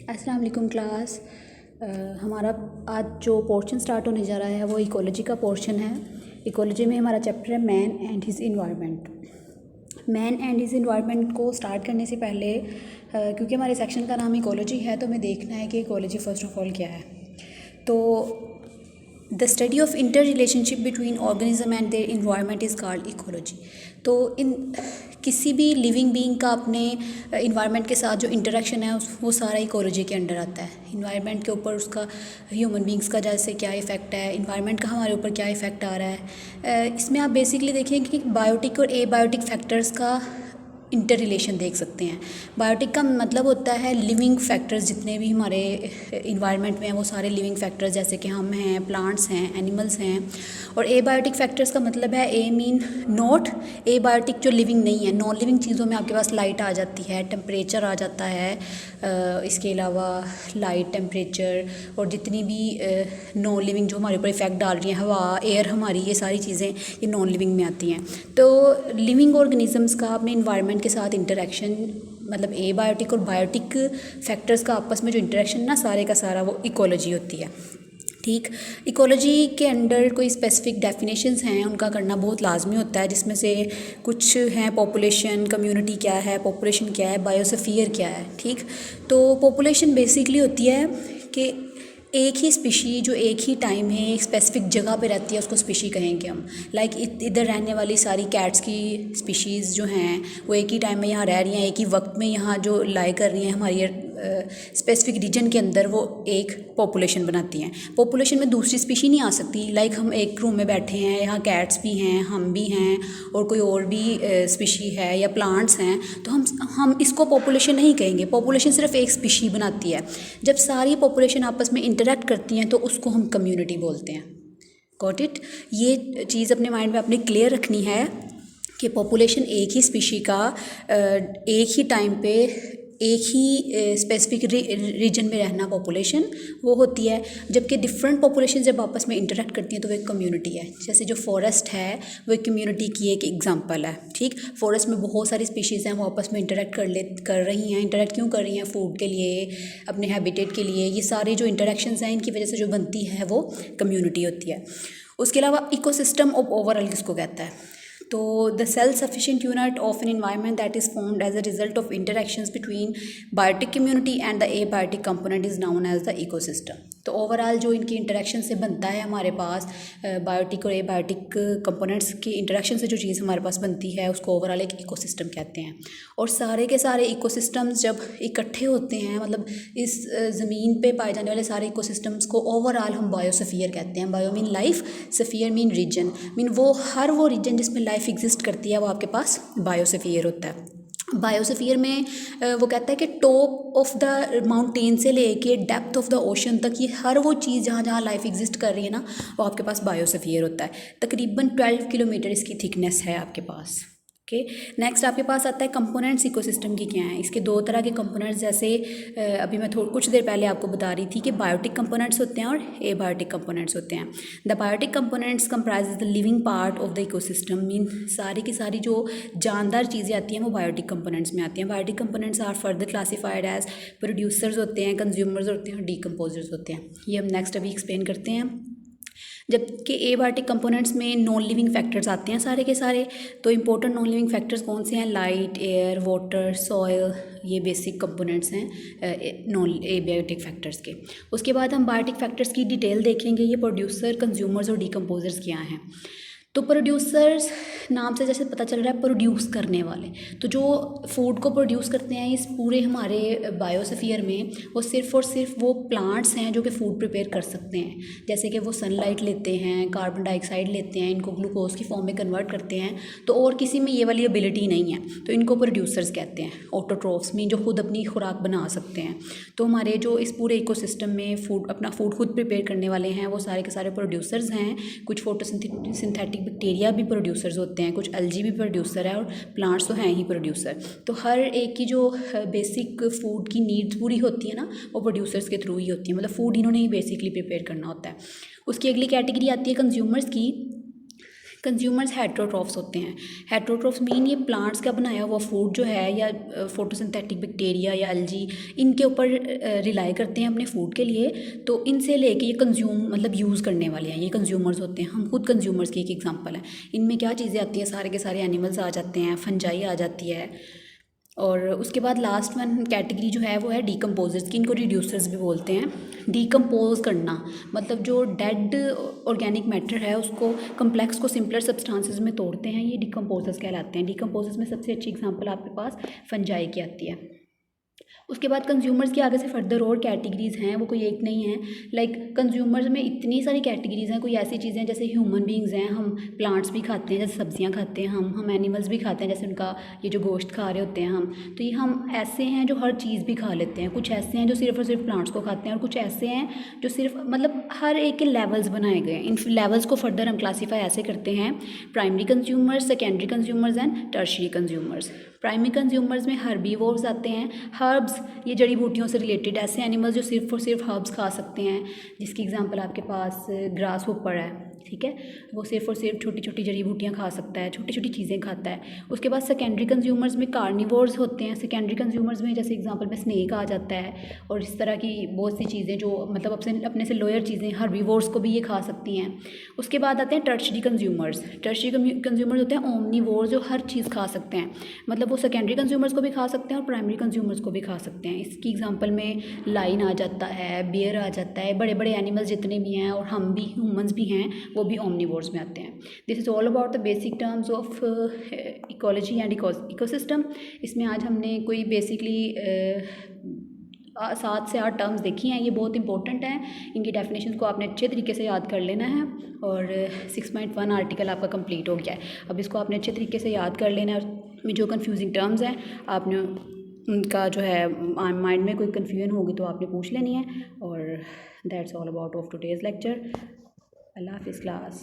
अस्सलाम वालेकुम क्लास। हमारा आज जो पोर्शन स्टार्ट होने जा रहा है वो इकोलॉजी का पोर्शन है। इकोलॉजी में हमारा चैप्टर है man and his environment. Man and his environment को स्टार्ट करने से पहले क्योंकि हमारे सेक्शन का नाम इकोलॉजी है तो हमें देखना है कि इकोलॉजी फ़र्स्ट ऑफ ऑल क्या है। तो the study of inter relationship between organism and their environment is called ecology. तो इन किसी भी लिविंग बीइंग का अपने इन्वायरमेंट के साथ जो इंटरेक्शन है वो सारा इकोलॉजी के अंडर आता है। इन्वायरमेंट के ऊपर उसका ह्यूमन बींग्स का जैसे क्या इफ़ेक्ट है, इन्वायरमेंट का हमारे ऊपर क्या इफ़ेक्ट आ रहा है। इसमें आप बेसिकली देखेंगे कि बायोटिक और एबायोटिक फैक्टर्स का इंटर रिलेशन देख सकते हैं। बायोटिक का मतलब होता है लिविंग फैक्टर्स, जितने भी हमारे इन्वायरमेंट में हैं वो सारे लिविंग फैक्टर्स, जैसे कि हम हैं, प्लांट्स हैं, एनिमल्स हैं। और एबायोटिक फैक्टर्स का मतलब है ए मीन नॉट, एबायोटिक जो लिविंग नहीं है, नॉन लिविंग चीज़ों में आपके पास लाइट आ जाती है, टेम्परेचर आ जाता है, इसके अलावा लाइट, टेम्परेचर और जितनी भी नॉन लिविंग जो हमारे ऊपर इफ़ेक्ट डाल रही हैं, हवा, एयर हमारी, ये सारी चीज़ें ये नॉन लिविंग में आती हैं। तो लिविंग ऑर्गेनिजम्स का अपने इन्वायरमेंट के साथ इंटरेक्शन, मतलब एबायोटिक और बायोटिक फैक्टर्स का आपस में जो इंटरेक्शन ना, सारे का सारा वो इकोलॉजी होती है। ठीक, इकोलॉजी के अंडर कोई स्पेसिफिक डेफिनेशंस हैं, उनका करना बहुत लाजमी होता है, जिसमें से कुछ हैं पॉपुलेशन, कम्युनिटी क्या है, पॉपुलेशन क्या है, बायोस्फीयर क्या है। ठीक, तो पॉपुलेशन बेसिकली होती है कि एक ही स्पीशी जो एक ही टाइम में एक स्पेसिफिक जगह पे रहती है उसको स्पीशी कहेंगे हम। लाइक इधर रहने वाली सारी कैट्स की स्पीशीज़ जो हैं वो एक ही टाइम में यहाँ रह रही हैं, एक ही वक्त में यहाँ जो लाई कर रही हैं हमारी स्पेसिफिक रीजन के अंदर, वो एक पॉपुलेशन बनाती हैं। पॉपुलेशन में दूसरी स्पीशी नहीं आ सकती। लाइक हम एक रूम में बैठे हैं, यहाँ कैट्स भी हैं, हम भी हैं और कोई और भी स्पीशी है या प्लांट्स हैं, तो हम इसको पॉपुलेशन नहीं कहेंगे। पॉपुलेशन सिर्फ एक स्पीशी बनाती है। जब सारी पॉपुलेशन आपस में इंटरेक्ट करती हैं तो उसको हम कम्युनिटी बोलते हैं। Got it? ये चीज़ अपने माइंड में अपने क्लियर रखनी है कि पॉपुलेशन एक ही स्पीशी का एक ही टाइम पे एक ही स्पेसिफिक रीजन में रहना पॉपुलेशन वो होती है। जबकि डिफरेंट पॉपुलेशन जब आपस में इंटरेक्ट करती हैं तो वो एक कम्युनिटी है। जैसे जो फॉरेस्ट है वो एक कम्युनिटी की एक एग्जांपल है। ठीक, फॉरेस्ट में बहुत सारी स्पीशीज़ हैं, वो आपस में इंटरेक्ट कर रही हैं। इंटरेक्ट क्यों कर रही हैं? फूड के लिए, अपने हैबिटेट के लिए। ये सारे जो इंटरेक्शंस हैं इनकी वजह से जो बनती है वो कम्युनिटी होती है। उसके अलावा इकोसिस्टम ऑफ ओवरऑल किसको कहता है? तो the self sufficient unit of an environment that is formed as a result of interactions between biotic community and the abiotic component is known as the ecosystem. तो overall जो इनकी interaction से बनता है हमारे पास, बायोटिक और एबायोटिक कंपोनेंट्स की इंटरेक्शन से जो चीज़ हमारे पास बनती है उसको ओवरऑल एक इकोसिस्टम कहते हैं। और सारे के सारे इकोसिस्टम्स जब इकट्ठे होते हैं, मतलब इस ज़मीन पे पाए जाने वाले सारे इकोसिस्टम्स को ओवरऑल हम बायोस्फीयर कहते हैं। Bio mean life, sphere mean region, mean वो हर वो रीजन जिसमें लाइफ एग्जिस्ट करती है वो आपके पास बायोस्फीयर होता है। बायोस्फीयर में वो कहता है कि टॉप ऑफ द माउंटेन से लेके डेप्थ ऑफ द ओशन तक ये हर वो चीज़ जहाँ जहाँ लाइफ एग्जिस्ट कर रही है ना, वो आपके पास बायोस्फीयर होता है। तकरीबन 12 किलोमीटर इसकी थिकनेस है आपके पास। ओके, नेक्स्ट आपके पास आता है कंपोनेंट्स इकोसिस्टम की क्या हैं। इसके दो तरह के कंपोनेंट्स, जैसे अभी मैं कुछ देर पहले आपको बता रही थी कि बायोटिक कंपोनेंट्स होते हैं और एबायोटिक कंपोनेंट्स होते हैं। The biotic components comprise the living part of the ecosystem, mean सारी की सारी जो जानदार चीज़ें आती हैं वो बायोटिक कंपोनेंट्स में आती हैं। Biotic components are further classified as producers होते हैं, कंज्यूमर्स होते हैं और डीकम्पोजर्स होते हैं। ये हम नेक्स्ट अभी एक्सप्लेन करते हैं। जबकि एबायोटिक कंपोनेंट्स में नॉन लिविंग फैक्टर्स आते हैं सारे के सारे। तो इंपॉर्टेंट नॉन लिविंग फैक्टर्स कौन से हैं? लाइट, एयर, वाटर, सॉयल, ये बेसिक कंपोनेंट्स हैं नॉन एबायोटिक फैक्टर्स के। उसके बाद हम बायोटिक फैक्टर्स की डिटेल देखेंगे। ये प्रोड्यूसर, कंज्यूमर्स और डीकम्पोजर्स क्या हैं। तो प्रोड्यूसर्स नाम से जैसे पता चल रहा है प्रोड्यूस करने वाले, तो जो फूड को प्रोड्यूस करते हैं इस पूरे हमारे बायोस्फीयर में, वो सिर्फ़ और सिर्फ वो प्लांट्स हैं जो कि फ़ूड प्रिपेयर कर सकते हैं। जैसे कि वो सनलाइट लेते हैं, कार्बन डाइऑक्साइड लेते हैं, इनको ग्लूकोज की फॉर्म में कन्वर्ट करते हैं। तो और किसी में ये वाली एबिलिटी नहीं है, तो इनको प्रोड्यूसर्स कहते हैं। ऑटोट्रोफ्स में जो खुद अपनी खुराक बना सकते हैं। तो हमारे जो इस पूरे इकोसिस्टम में अपना फूड खुद प्रिपेयर करने वाले हैं वो सारे के सारे प्रोड्यूसर्स हैं। कुछ फोटोसिंथेटिक बैक्टीरिया भी प्रोड्यूसर्स होते हैं, कुछ एल्गी भी प्रोड्यूसर है और प्लांट्स तो हैं ही प्रोड्यूसर। तो हर एक की जो बेसिक फूड की नीड्स पूरी होती है ना, वो प्रोड्यूसर्स के थ्रू ही होती है। मतलब फूड इन्होंने ही बेसिकली प्रिपेयर करना होता है। उसकी अगली कैटेगरी आती है कंज्यूमर्स की। कंज्यूमर्स हेट्रोट्रॉफ्स होते हैं। हेट्रोट्रॉफ्स मीन ये प्लांट्स का बनाया हुआ फूड जो है या फोटोसिंथेटिक बैक्टीरिया या एल्गी इनके ऊपर रिलाई करते हैं अपने फूड के लिए। तो इनसे लेके ये कंज्यूम मतलब यूज़ करने वाले हैं, ये कंज्यूमर्स होते हैं। हम खुद कंज्यूमर्स की एक एग्जांपल है। इनमें क्या चीज़ें आती हैं, सारे के सारे एनिमल्स आ जाते हैं, फंजाई आ जाती है। और उसके बाद लास्ट वन कैटेगरी जो है वो है डीकम्पोजर्स की, इनको रिड्यूसर्स भी बोलते हैं। डीकम्पोज करना मतलब जो डेड ऑर्गेनिक मैटर है उसको कम्प्लेक्स को सिंपलर सब्सटेंसेस में तोड़ते हैं, ये डीकम्पोजर्स कहलाते हैं। डीकम्पोजर्स में सबसे अच्छी एग्जांपल आपके पास फंजाई की आती है। उसके बाद कंज्यूमर्स की आगे से फर्दर और कैटेगरीज़ हैं, वो कोई एक नहीं है। लाइक कंज्यूमर्स में इतनी सारी कैटेगरीज़ हैं। कोई ऐसी चीज़ें हैं जैसे ह्यूमन बींग्स हैं, हम प्लांट्स भी खाते हैं, जैसे सब्जियां खाते हैं, हम एनिमल्स भी खाते हैं, जैसे उनका ये जो गोश्त खा रहे होते हैं हम। तो ये हम ऐसे हैं जो हर चीज़ भी खा लेते हैं। कुछ ऐसे हैं जो सिर्फ और सिर्फ प्लांट्स को खाते हैं, और कुछ ऐसे हैं जो सिर्फ मतलब हर एक के लेवल्स बनाए गए हैं। इन लेवल्स को फर्दर हम क्लासीफाई ऐसे करते हैं: primary consumers, secondary consumers and tertiary consumers. Primary consumers में हर्बीवोर्स आते हैं। हर्ब्स ये जड़ी बूटियों से रिलेटेड ऐसे एनिमल्स जो सिर्फ और सिर्फ हर्ब्स खा सकते हैं, जिसकी एग्जांपल आपके पास ग्रास होपर है, ठीक है। वो सिर्फ और सिर्फ छोटी छोटी जड़ी बूटियाँ खा सकता है, छोटी छोटी चीज़ें खाता है। उसके बाद सेकेंडरी कंज्यूमर्स में कार्निवोर्स होते हैं। सेकेंडरी कंज्यूमर्स में जैसे एग्जांपल में स्नेक आ जाता है, और इस तरह की बहुत सी चीज़ें जो मतलब अपने से लोअर चीज़ें, हर्बीवोर्स को भी ये खा सकती हैं। उसके बाद आते हैं टर्शरी कंज्यूमर्स। टर्शरी कंज्यूमर्स होते हैं ओमनीवोर्स, जो हर चीज़ खा सकते हैं। मतलब वो सेकेंडरी कंज्यूमर्स को भी खा सकते हैं और प्राइमरी कंज्यूमर्स को भी खा सकते हैं। इसकी एग्जांपल में लाइन आ जाता है, बियर आ जाता है, बड़े बड़े एनिमल्स जितने भी हैं, और हम भी ह्यूमंस भी हैं, वो भी ओमनीवोर्स में आते हैं। This is all about the basic terms of ecology and ecosystem. इसमें आज हमने कोई बेसिकली 7 से 8 टर्म्स देखी हैं। ये बहुत इंपॉर्टेंट हैं, इनकी डेफिनेशन को आपने अच्छे तरीके से याद कर लेना है। और 6.1 आर्टिकल आपका कंप्लीट हो गया है। अब इसको आपने अच्छे तरीके से याद कर लेना है, और जो कन्फ्यूजिंग टर्म्स हैं आपने उनका जो है माइंड में कोई कन्फ्यूजन होगी तो आपने पूछ लेनी है। और that's all about of today's lecture. अल्लाह हाफिज़ क्लास।